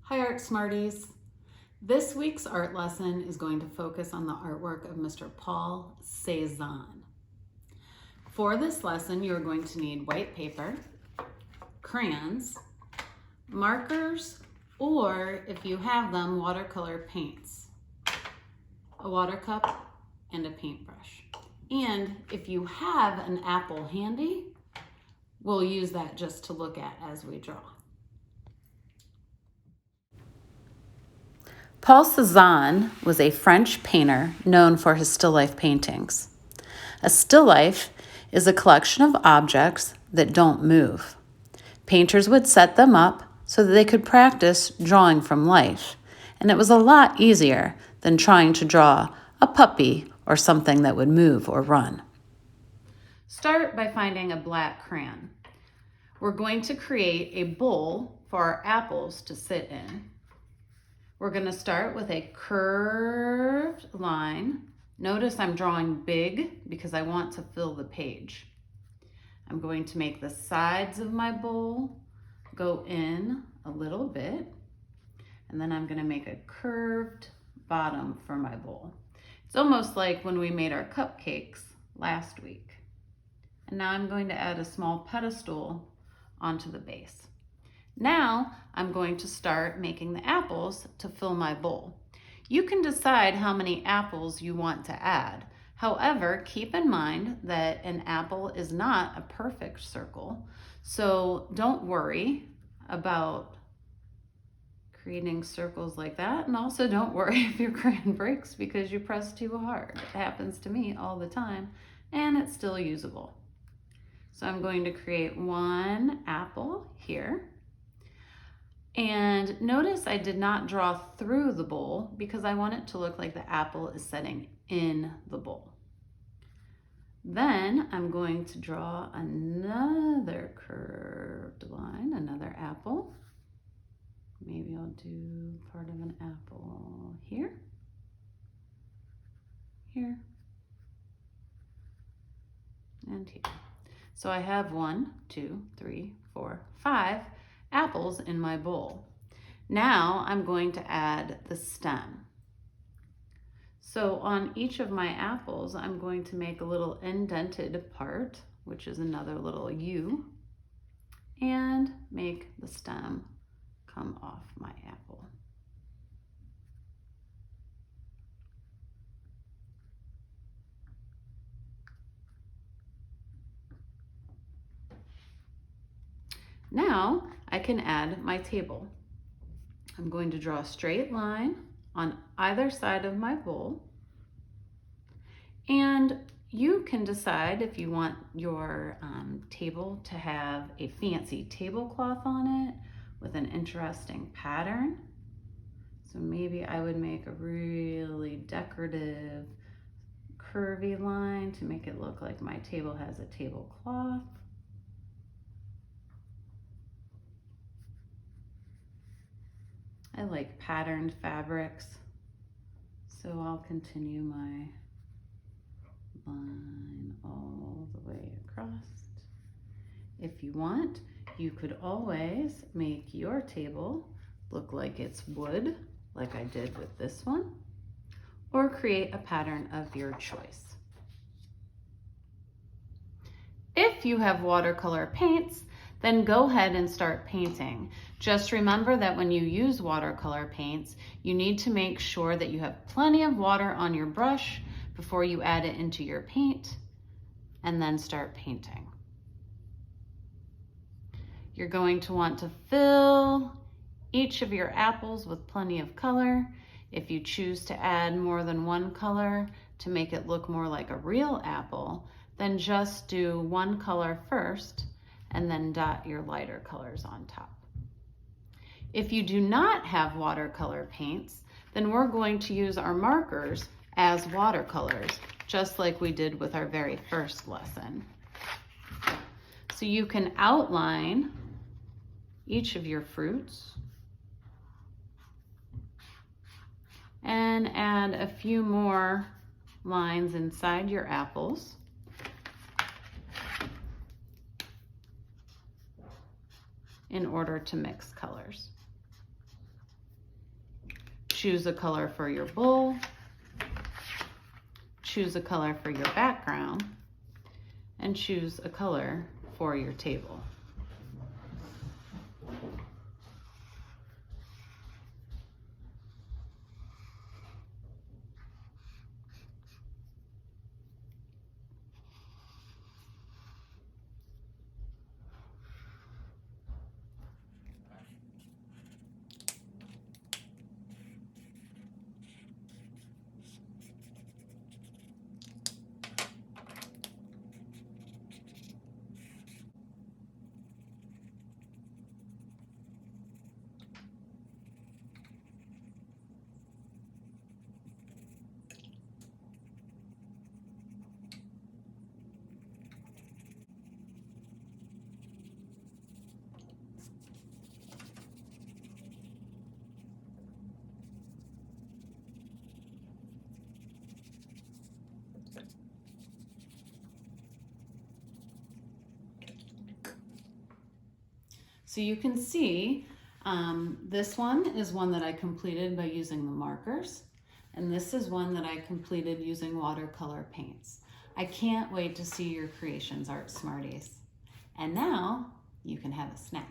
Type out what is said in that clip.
Hi Art Smarties. This week's art lesson is going to focus on the artwork of Mr. Paul Cezanne. For this lesson, you're going to need white paper, crayons, markers, or if you have them, watercolor paints, a water cup, and a paintbrush. And if you have an apple handy, we'll use that just to look at as we draw. Paul Cezanne was a French painter known for his still life paintings. A still life is a collection of objects that don't move. Painters would set them up so that they could practice drawing from life, and it was a lot easier than trying to draw a puppy or something that would move or run. Start by finding a black crayon. We're going to create a bowl for our apples to sit in. We're going to start with a curved line. Notice I'm drawing big because I want to fill the page. I'm going to make the sides of my bowl go in a little bit, and then I'm going to make a curved bottom for my bowl. It's almost like when we made our cupcakes last week. And now I'm going to add a small pedestal onto the base. Now I'm going to start making the apples to fill my bowl. You can decide how many apples you want to add. However, keep in mind that an apple is not a perfect circle, so don't worry about creating circles like that, and also don't worry if your crayon breaks because you press too hard. It happens to me all the time, and it's still usable. So I'm going to create one apple here. And notice I did not draw through the bowl because I want it to look like the apple is setting in the bowl. Then I'm going to draw another curved line, another apple. Maybe I'll do part of an apple here, here, and here. So I have 1, 2, 3, 4, 5 apples in my bowl. Now I'm going to add the stem. So on each of my apples, I'm going to make a little indented part, which is another little U, and make the stem come off my apple. Now I can add my table. I'm going to draw a straight line on either side of my bowl. And you can decide if you want your table to have a fancy tablecloth on it with an interesting pattern. So maybe I would make a really decorative curvy line to make it look like my table has a tablecloth. I like patterned fabrics, so I'll continue my line all the way across. If you want, you could always make your table look like it's wood, like I did with this one, or create a pattern of your choice. If you have watercolor paints, then go ahead and start painting. Just remember that when you use watercolor paints, you need to make sure that you have plenty of water on your brush before you add it into your paint, and then start painting. You're going to want to fill each of your apples with plenty of color. If you choose to add more than one color to make it look more like a real apple, then just do one color first and then dot your lighter colors on top. If you do not have watercolor paints, then we're going to use our markers as watercolors, just like we did with our very first lesson. So you can outline each of your fruits and add a few more lines inside your apples. In order to mix colors. choose a color for your bowl, choose a color for your background, and choose a color for your table. So you can see this one is one that I completed by using the markers, and this is one that I completed using watercolor paints. I can't wait to see your creations, Art Smarties. And now you can have a snack.